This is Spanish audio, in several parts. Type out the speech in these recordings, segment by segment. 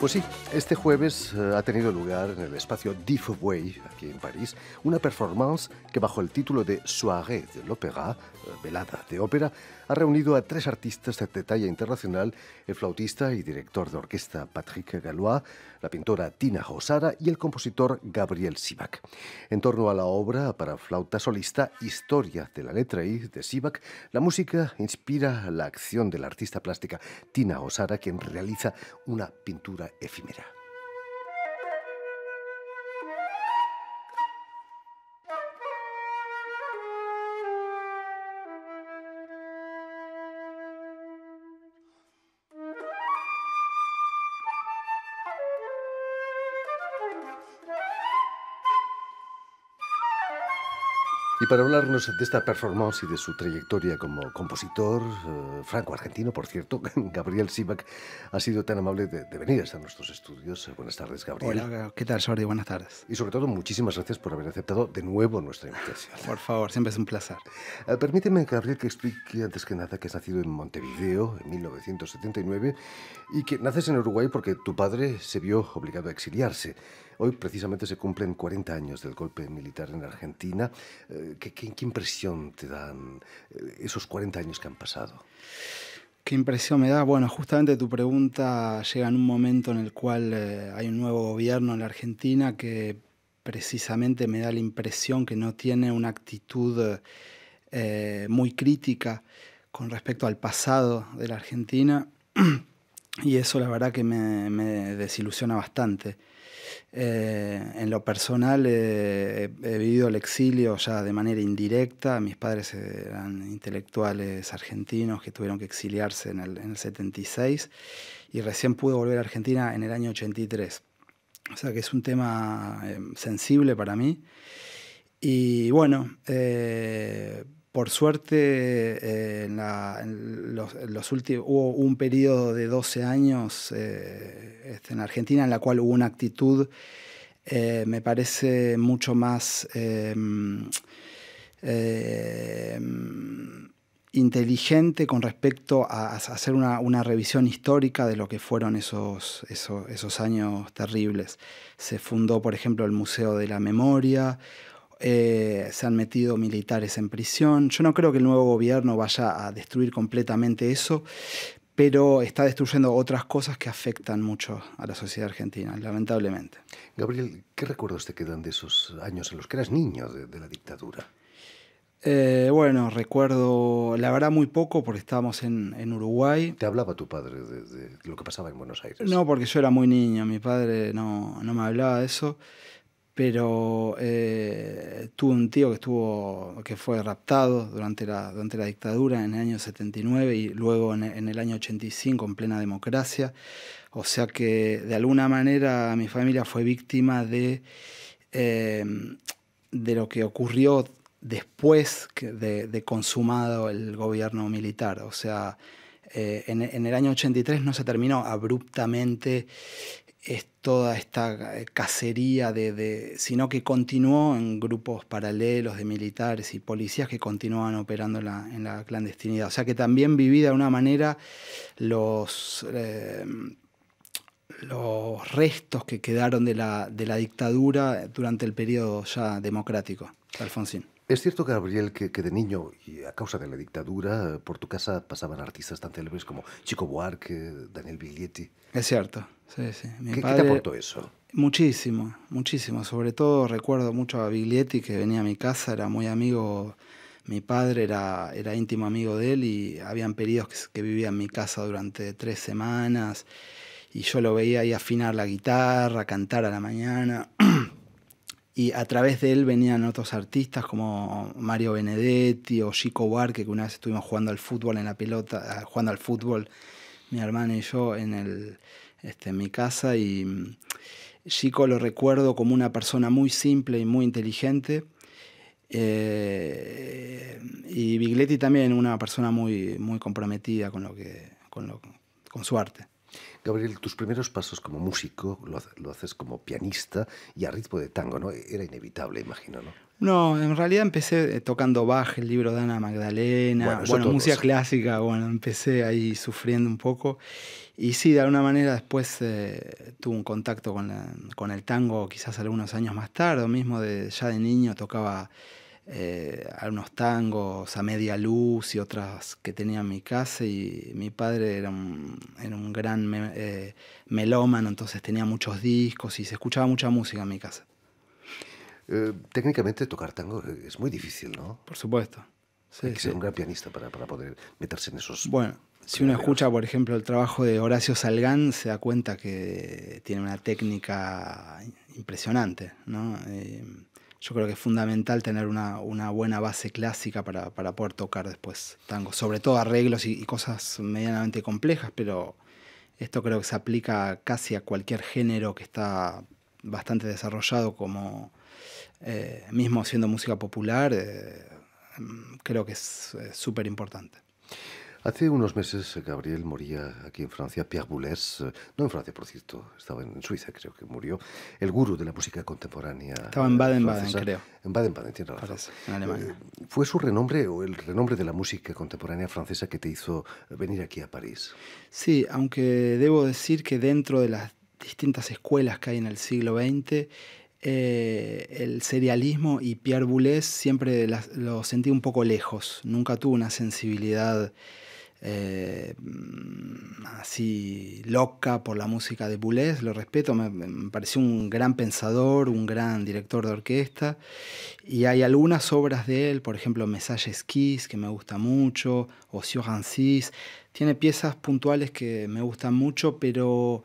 Pues sí, este jueves ha tenido lugar en el espacio Diffway, aquí en París, una performance que bajo el título de Soirée de l'Opéra, velada de ópera, ha reunido a tres artistas de talla internacional, el flautista y director de orquesta Patrick Gallois, la pintora Tina Ossara y el compositor Gabriel Sivak. En torno a la obra para flauta solista Historia de la letra I de Sivak, la música inspira la acción de la artista plástica Tina Ossara, quien realiza una pintura efímera. Y para hablarnos de esta performance y de su trayectoria como compositor, franco-argentino, por cierto, Gabriel Sivak ha sido tan amable de venir a nuestros estudios. Buenas tardes, Gabriel. Hola, ¿qué tal, Jordi? Buenas tardes. Y sobre todo, muchísimas gracias por haber aceptado de nuevo nuestra invitación. Por favor, siempre es un placer. Permíteme, Gabriel, que explique antes que nada que has nacido en Montevideo en 1979 y que naces en Uruguay porque tu padre se vio obligado a exiliarse. Hoy precisamente se cumplen 40 años del golpe militar en Argentina. ¿Qué impresión te dan esos 40 años que han pasado? ¿Qué impresión me da? Bueno, justamente tu pregunta llega en un momento en el cual hay un nuevo gobierno en la Argentina que precisamente me da la impresión que no tiene una actitud muy crítica con respecto al pasado de la Argentina y eso la verdad que me desilusiona bastante. En lo personal he vivido el exilio ya de manera indirecta. Mis padres eran intelectuales argentinos que tuvieron que exiliarse en el 76 y recién pude volver a Argentina en el año 83. O sea que es un tema sensible para mí. Y bueno, por suerte hubo un periodo de 12 años en Argentina en la cual hubo una actitud, me parece, mucho más inteligente con respecto a hacer una revisión histórica de lo que fueron esos años terribles. Se fundó, por ejemplo, el Museo de la Memoria. Se han metido militares en prisión. Yo no creo que el nuevo gobierno vaya a destruir completamente eso, pero está destruyendo otras cosas que afectan mucho a la sociedad argentina, lamentablemente. Gabriel, ¿qué recuerdos te quedan de esos años en los que eras niño de la dictadura? Bueno, recuerdo, la verdad, muy poco porque estábamos en Uruguay. ¿Te hablaba tu padre de lo que pasaba en Buenos Aires? No, porque yo era muy niño, mi padre no me hablaba de eso. Pero tuve un tío que fue raptado durante la dictadura en el año 79 y luego en el año 85 en plena democracia. O sea que de alguna manera mi familia fue víctima de lo que ocurrió después de consumado el gobierno militar. O sea, en el año 83 no se terminó abruptamente toda esta cacería sino que continuó en grupos paralelos de militares y policías que continuaban operando en la clandestinidad. O sea que también viví de alguna manera los restos que quedaron de la dictadura durante el periodo ya democrático de Alfonsín. Es cierto, Gabriel, que de niño, y a causa de la dictadura, por tu casa pasaban artistas tan célebres como Chico Buarque, Daniel Biglietti. Es cierto, sí. ¿Qué te aportó eso? Muchísimo. Sobre todo recuerdo mucho a Biglietti, que venía a mi casa, era muy amigo. Mi padre era íntimo amigo de él y habían periodos que vivía en mi casa durante 3 semanas y yo lo veía ahí afinar la guitarra, cantar a la mañana. Y a través de él venían otros artistas como Mario Benedetti o Chico Buarque, que una vez estuvimos jugando al fútbol en la pelota, jugando al fútbol, mi hermano y yo, en mi casa. Y Chico lo recuerdo como una persona muy simple y muy inteligente. Y Biglietti también, una persona muy, muy comprometida con su arte. Gabriel, tus primeros pasos como músico lo haces como pianista y a ritmo de tango, ¿no? Era inevitable, imagino, ¿no? No, en realidad empecé tocando Bach, el libro de Ana Magdalena, Bueno, música todos. clásica, empecé ahí sufriendo un poco. Y sí, de alguna manera después tuve un contacto con el tango quizás algunos años más tarde, o mismo ya de niño tocaba algunos tangos a media luz y otras que tenía en mi casa, y mi padre era un gran melómano, entonces tenía muchos discos y se escuchaba mucha música en mi casa. Técnicamente tocar tango es muy difícil, ¿no? Por supuesto. Hay Sí, que ser sí. un gran pianista para poder meterse en esos Bueno, si uno escucha, fregaderos. por ejemplo, el trabajo de Horacio Salgán, se da cuenta que tiene una técnica impresionante, ¿no? Yo creo que es fundamental tener una buena base clásica para poder tocar después tango, sobre todo arreglos y cosas medianamente complejas, pero esto creo que se aplica casi a cualquier género que está bastante desarrollado, como mismo siendo música popular, creo que es súper importante. Hace unos meses Gabriel moría aquí en Francia, Pierre Boulez, no en Francia, por cierto, estaba en Suiza, creo que murió, el gurú de la música contemporánea Estaba en Baden-Baden, francesa, creo, en Baden-Baden, tiene razón. parece, en Alemania. ¿Fue su renombre o el renombre de la música contemporánea francesa que te hizo venir aquí a París? Sí, aunque debo decir que dentro de las distintas escuelas que hay en el siglo XX, el serialismo y Pierre Boulez siempre lo sentí un poco lejos. Nunca tuve una sensibilidad así loca por la música de Boulez. Lo respeto, me pareció un gran pensador, un gran director de orquesta. Y hay algunas obras de él, por ejemplo, Message Esquisse, que me gusta mucho, o Sur Ancis. Tiene piezas puntuales que me gustan mucho, pero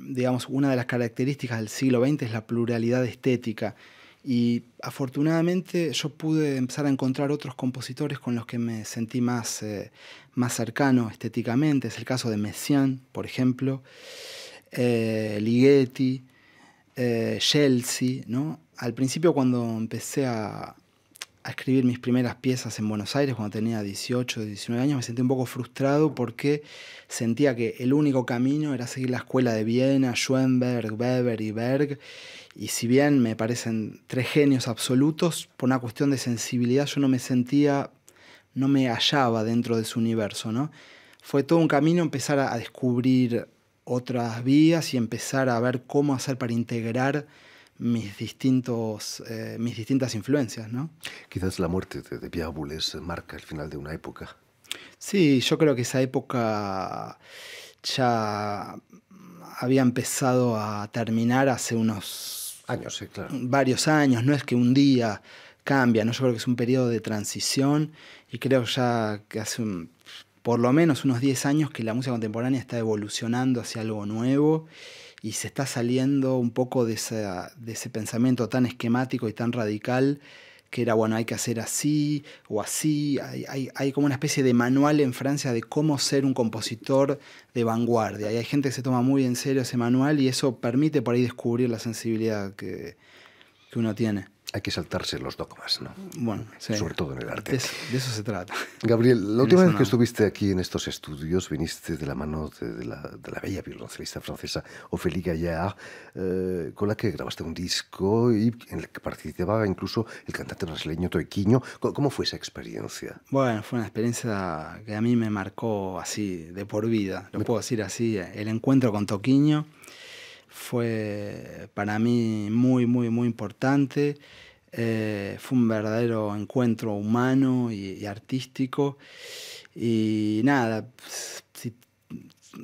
digamos, una de las características del siglo XX es la pluralidad estética. Y afortunadamente yo pude empezar a encontrar otros compositores con los que me sentí más cercano estéticamente. Es el caso de Messiaen, por ejemplo, Ligeti, Chelsea, ¿no? Al principio, cuando empecé a escribir mis primeras piezas en Buenos Aires, cuando tenía 18, 19 años, me sentí un poco frustrado porque sentía que el único camino era seguir la escuela de Viena, Schoenberg, Weber y Berg. Y si bien me parecen tres genios absolutos, por una cuestión de sensibilidad yo no me hallaba dentro de su universo, ¿no? Fue todo un camino empezar a descubrir otras vías y empezar a ver cómo hacer para integrar mis distintas influencias, ¿no? Quizás la muerte de Pierre Boulez marca el final de una época. Sí, yo creo que esa época ya había empezado a terminar hace unos Años, sí, claro. varios años, no es que un día cambia, ¿no? Yo creo que es un periodo de transición, y creo ya que hace por lo menos unos 10 años que la música contemporánea está evolucionando hacia algo nuevo y se está saliendo un poco de ese pensamiento tan esquemático y tan radical que era, bueno, hay que hacer así o así. Hay como una especie de manual en Francia de cómo ser un compositor de vanguardia. Y hay gente que se toma muy en serio ese manual, y eso permite por ahí descubrir la sensibilidad que uno tiene. Hay que saltarse los dogmas, ¿no? Bueno, sí, Sobre todo en el arte. de eso se trata. Gabriel, la En última eso vez que no. estuviste aquí en estos estudios viniste de la mano de la bella violoncelista francesa Ophélie Gaillard, con la que grabaste un disco y en el que participaba incluso el cantante brasileño Toiquinho. ¿Cómo fue esa experiencia? Bueno, fue una experiencia que a mí me marcó así de por vida, lo puedo decir así. El encuentro con Toquinho fue para mí muy importante. Fue un verdadero encuentro humano y artístico. Y nada, si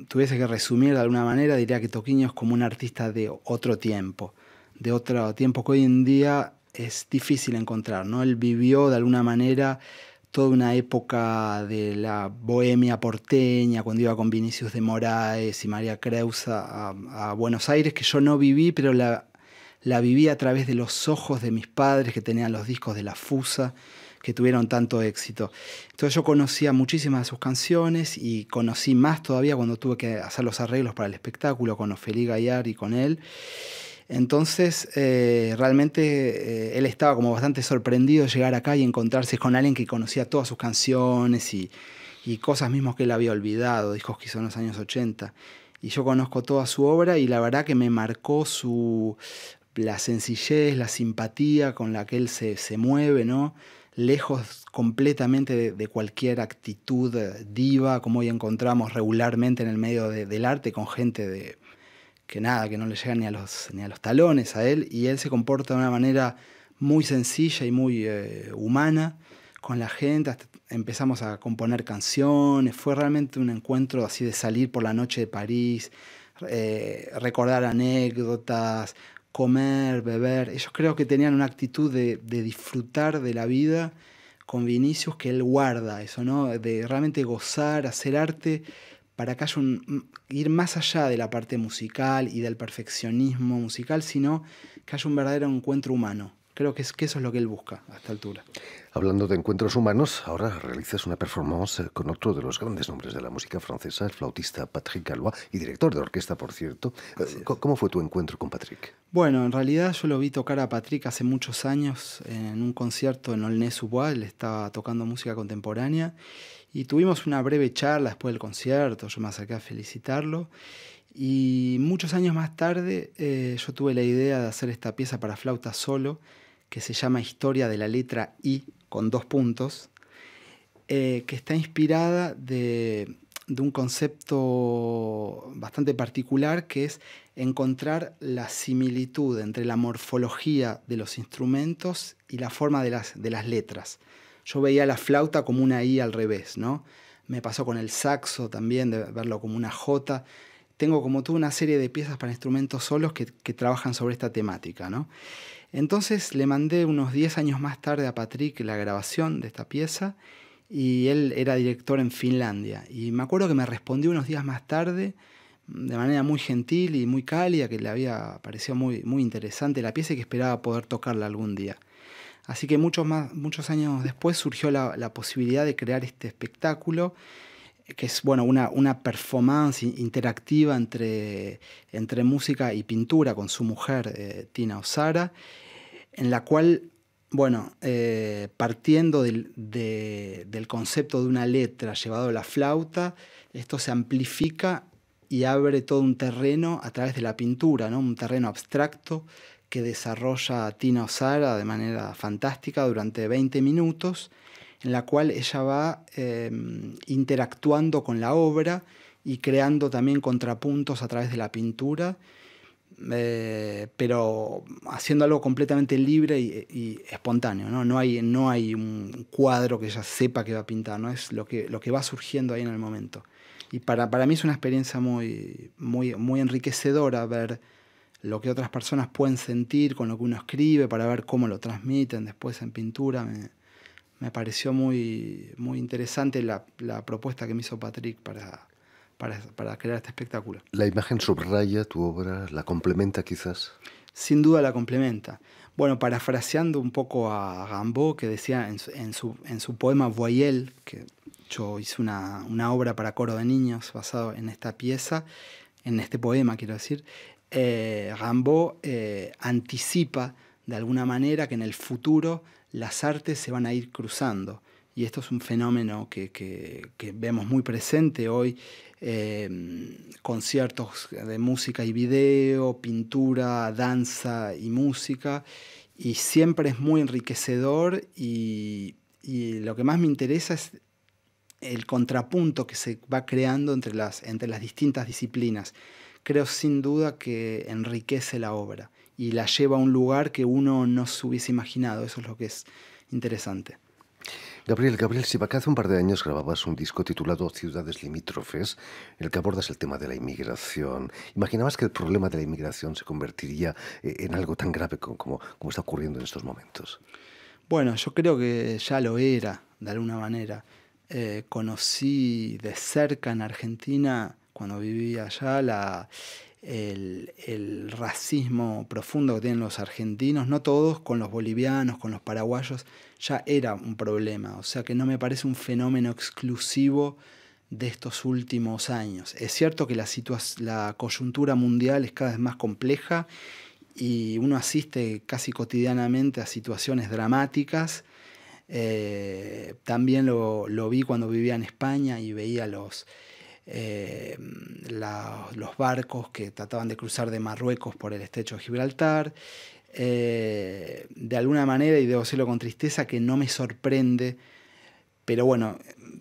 tuviese que resumir de alguna manera, diría que Toquinho es como un artista de otro tiempo que hoy en día es difícil encontrar, ¿no? Él vivió de alguna manera toda una época de la bohemia porteña, cuando iba con Vinicius de Moraes y María Creus a Buenos Aires, que yo no viví, pero la viví a través de los ojos de mis padres, que tenían los discos de La Fusa, que tuvieron tanto éxito. Entonces yo conocía muchísimas de sus canciones, y conocí más todavía cuando tuve que hacer los arreglos para el espectáculo con Ophélie Gaillard y con él. Entonces, realmente él estaba como bastante sorprendido de llegar acá y encontrarse con alguien que conocía todas sus canciones y cosas mismas que él había olvidado, discos que hizo en los años 80. Y yo conozco toda su obra, y la verdad que me marcó la sencillez, la simpatía con la que él se mueve, ¿no? Lejos completamente de cualquier actitud diva, como hoy encontramos regularmente en el medio del arte, con gente que nada, que no le llega ni a los talones a él, y él se comporta de una manera muy sencilla y muy humana con la gente. Hasta empezamos a componer canciones. Fue realmente un encuentro así de salir por la noche de París, recordar anécdotas, comer, beber. Ellos creo que tenían una actitud de disfrutar de la vida con Vinicius, que él guarda eso, ¿no? De realmente gozar, hacer arte, para que haya ir más allá de la parte musical y del perfeccionismo musical, sino que haya un verdadero encuentro humano. Creo que eso es lo que él busca a esta altura. Hablando de encuentros humanos, ahora realizas una performance con otro de los grandes nombres de la música francesa, el flautista Patrick Gallois, y director de orquesta, por cierto. ¿Cómo fue tu encuentro con Patrick? Bueno, en realidad yo lo vi tocar a Patrick hace muchos años en un concierto en Aulnay-sous-Bois. Él estaba tocando música contemporánea y tuvimos una breve charla después del concierto. Yo me acerqué a felicitarlo. Y muchos años más tarde yo tuve la idea de hacer esta pieza para flauta solo, que se llama Historia de la letra I, con 2 puntos, que está inspirada de un concepto bastante particular, que es encontrar la similitud entre la morfología de los instrumentos y la forma de las letras. Yo veía la flauta como una I al revés, ¿no? Me pasó con el saxo también, de verlo como una J. Tengo como toda una serie de piezas para instrumentos solos que trabajan sobre esta temática, ¿no? Entonces le mandé unos 10 años más tarde a Patrick la grabación de esta pieza, y él era director en Finlandia. Y me acuerdo que me respondió unos días más tarde de manera muy gentil y muy cálida, que le había parecido muy, muy interesante la pieza y que esperaba poder tocarla algún día. Así que muchos años después surgió la posibilidad de crear este espectáculo, que es bueno, una performance interactiva entre música y pintura con su mujer, Tina Ossara, en la cual, bueno, partiendo del concepto de una letra llevado a la flauta, esto se amplifica y abre todo un terreno a través de la pintura, ¿no? Un terreno abstracto que desarrolla Tina Ossara de manera fantástica durante 20 minutos, en la cual ella va interactuando con la obra y creando también contrapuntos a través de la pintura, pero haciendo algo completamente libre y espontáneo, ¿no? No hay un cuadro que ella sepa que va a pintar, ¿no? Es lo que va surgiendo ahí en el momento. Y para mí es una experiencia muy, muy, muy enriquecedora ver lo que otras personas pueden sentir con lo que uno escribe, para ver cómo lo transmiten después en pintura. Me pareció muy, muy interesante la propuesta que me hizo Patrick para crear este espectáculo. ¿La imagen subraya tu obra? ¿La complementa quizás? Sin duda la complementa. Bueno, parafraseando un poco a Rimbaud, que decía en su poema Voyelle, que yo hice una obra para coro de niños basado en esta pieza, en este poema quiero decir, Rimbaud anticipa de alguna manera que en el futuro las artes se van a ir cruzando. Y esto es un fenómeno que vemos muy presente hoy, conciertos de música y video, pintura, danza y música, y siempre es muy enriquecedor, y lo que más me interesa es el contrapunto que se va creando entre las distintas disciplinas. Creo sin duda que enriquece la obra y la lleva a un lugar que uno no se hubiese imaginado. Eso es lo que es interesante. Gabriel, si hace un par de años grababas un disco titulado Ciudades Limítrofes, en el que abordas el tema de la inmigración, ¿imaginabas que el problema de la inmigración se convertiría en algo tan grave como está ocurriendo en estos momentos? Bueno, yo creo que ya lo era, de alguna manera. Conocí de cerca en Argentina, cuando vivía allá, el racismo profundo que tienen los argentinos, no todos, con los bolivianos, con los paraguayos, ya era un problema. O sea que no me parece un fenómeno exclusivo de estos últimos años. Es cierto que la coyuntura mundial es cada vez más compleja y uno asiste casi cotidianamente a situaciones dramáticas. También lo vi cuando vivía en España y veía los barcos que trataban de cruzar de Marruecos por el estrecho de Gibraltar. De alguna manera, y debo decirlo con tristeza, que no me sorprende, pero bueno,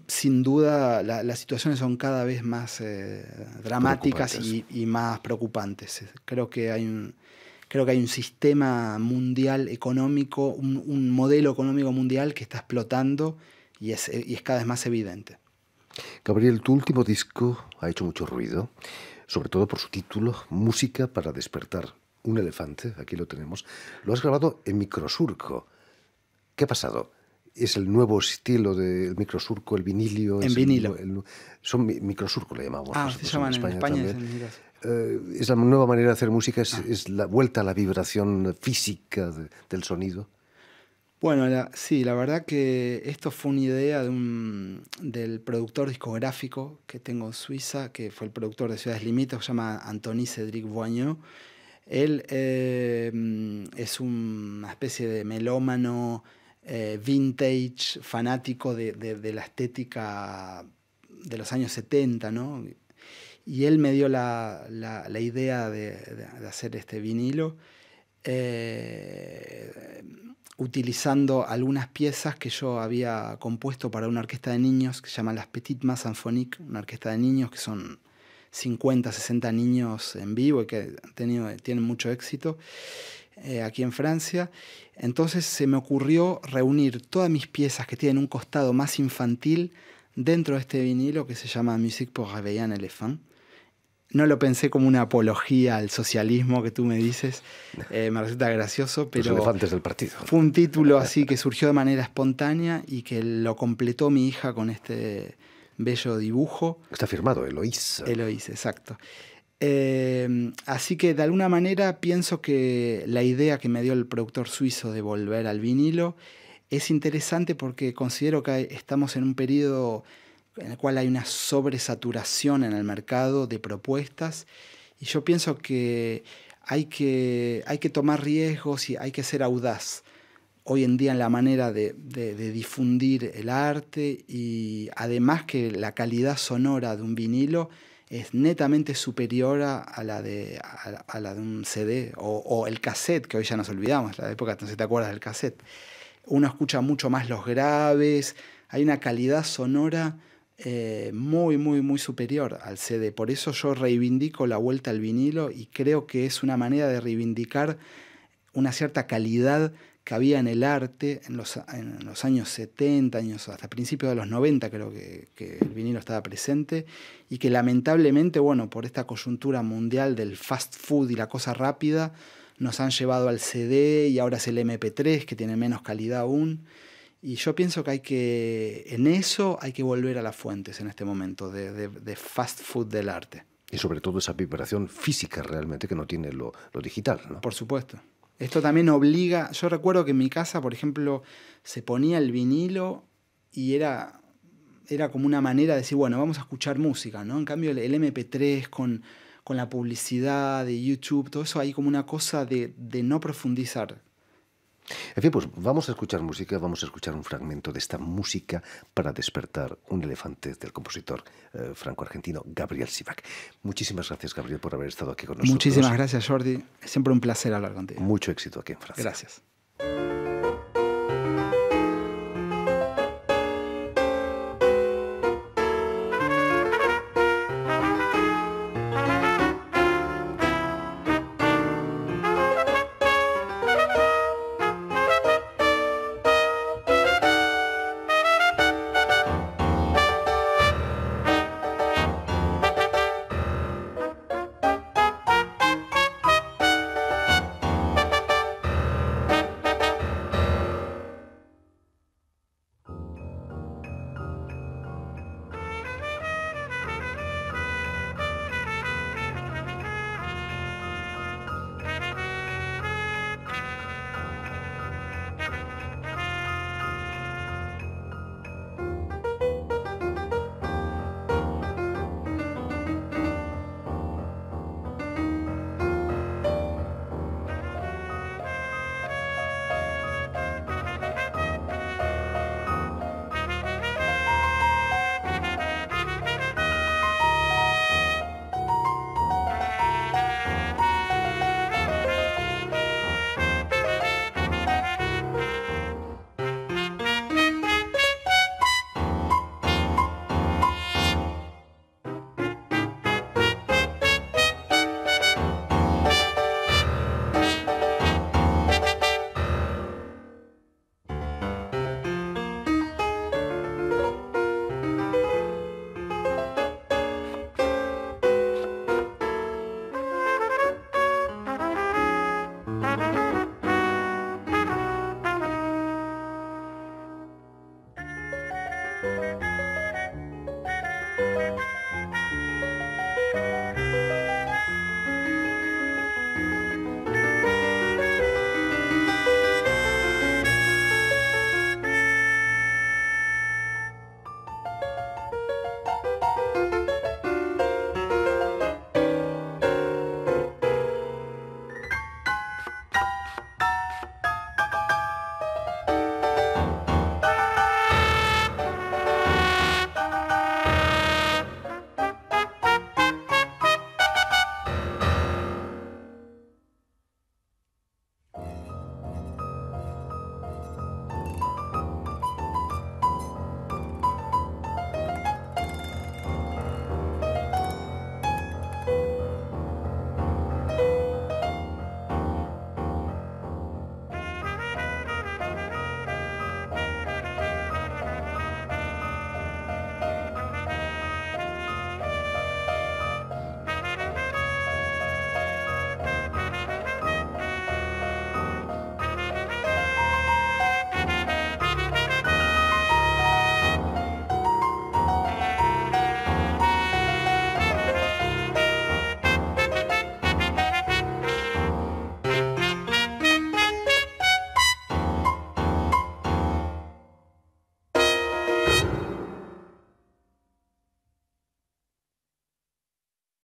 sin duda las situaciones son cada vez más dramáticas y más preocupantes. Creo que hay un sistema mundial económico, un modelo económico mundial que está explotando y es cada vez más evidente. Gabriel, tu último disco ha hecho mucho ruido, sobre todo por su título, Música para despertar un elefante, aquí lo tenemos. Lo has grabado en microsurco. ¿Qué ha pasado? ¿Es el nuevo estilo del microsurco, el vinilio? En vinilo. Son microsurco, le llamamos. Se llaman en España es la nueva manera de hacer música, es la vuelta a la vibración física del sonido. Bueno, sí, la verdad que esto fue una idea del productor discográfico que tengo en Suiza, que fue el productor de Ciudades Limites, que se llama Anthony Cédric Voignot. Él es una especie de melómano vintage, fanático de la estética de los años 70, ¿no? Y él me dio la idea de hacer este vinilo, utilizando algunas piezas que yo había compuesto para una orquesta de niños que se llama Las Petites Masses Symphoniques, una orquesta de niños que son 50, 60 niños en vivo y que tienen mucho éxito aquí en Francia. Entonces se me ocurrió reunir todas mis piezas que tienen un costado más infantil dentro de este vinilo que se llama Musique pour réveiller un éléphant. No lo pensé como una apología al socialismo que tú me dices, me resulta gracioso, pero los elefantes del partido. Fue un título así que surgió de manera espontánea y que lo completó mi hija con este bello dibujo. Está firmado, Eloísa. Eloísa, exacto. Así que de alguna manera pienso que la idea que me dio el productor suizo de volver al vinilo es interesante porque considero que estamos en un periodo en el cual hay una sobresaturación en el mercado de propuestas y yo pienso que hay que tomar riesgos y hay que ser audaz hoy en día en la manera de difundir el arte, y además que la calidad sonora de un vinilo es netamente superior a la de un CD o el cassette, que hoy ya nos olvidamos, la época, no sé si te acuerdas del cassette. Uno escucha mucho más los graves, hay una calidad sonora muy, muy, muy superior al CD. Por eso yo reivindico la vuelta al vinilo y creo que es una manera de reivindicar una cierta calidad que había en el arte en los años 70, hasta principios de los 90 creo que el vinilo estaba presente, y que lamentablemente, bueno, por esta coyuntura mundial del fast food y la cosa rápida, nos han llevado al CD y ahora es el MP3 que tiene menos calidad aún. Y yo pienso que en eso hay que volver a las fuentes en este momento de fast food del arte. Y sobre todo esa vibración física realmente que no tiene lo digital, ¿no? Por supuesto. Esto también obliga. Yo recuerdo que en mi casa, por ejemplo, se ponía el vinilo y era como una manera de decir, bueno, vamos a escuchar música, ¿no? En cambio, el MP3 con la publicidad de YouTube, todo eso, hay como una cosa de no profundizar. En fin, pues vamos a escuchar música, vamos a escuchar un fragmento de esta Música para despertar un elefante del compositor franco-argentino Gabriel Sivak. Muchísimas gracias, Gabriel, por haber estado aquí con nosotros. Muchísimas gracias, Jordi. Es siempre un placer hablar contigo. Mucho éxito aquí en Francia. Gracias.